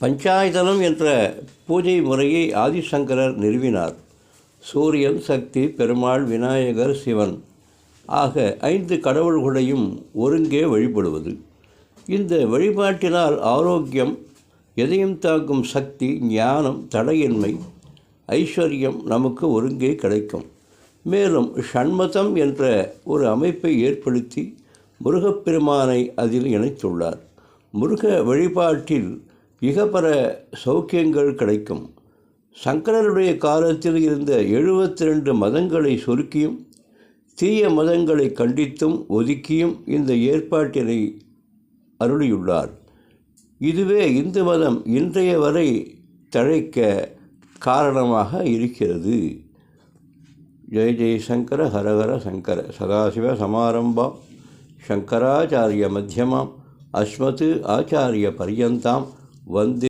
பஞ்சாயதனம் என்ற பூஜை முறையை ஆதிசங்கரர் நிறுவினார். சூரியன், சக்தி, பெருமாள், விநாயகர், சிவன் ஆக 5 கடவுள்களையும் ஒருங்கே வழிபடுவது. இந்த வழிபாட்டினால் ஆரோக்கியம், எதையும் தாக்கும் சக்தி, ஞானம், தடையின்மை, ஐஸ்வர்யம் நமக்கு ஒருங்கே கிடைக்கும். மேலும் ஷண்மதம் என்ற ஒரு அமைப்பை ஏற்படுத்தி முருகப்பெருமானை அதில் இணைத்துள்ளார். முருக வழிபாட்டில் இகபர சௌக்கியங்கள் கிடைக்கும். சங்கரருடைய காலத்தில் இருந்த 72 மதங்களை சுருக்கியும் தீய மதங்களை கண்டித்தும் ஒதுக்கியும் இந்த ஏற்பாட்டினை அருளியுள்ளார். இதுவே இந்து மதம் இன்றைய வரை தழைக்க காரணமாக இருக்கிறது. ஜெய ஜெய சங்கர ஹர ஹர சங்கர. சதாசிவ சமாரம்பாம் சங்கராச்சாரிய மத்தியமாம் அஸ்மத் ஆச்சாரிய பர்யந்தாம் வந்தே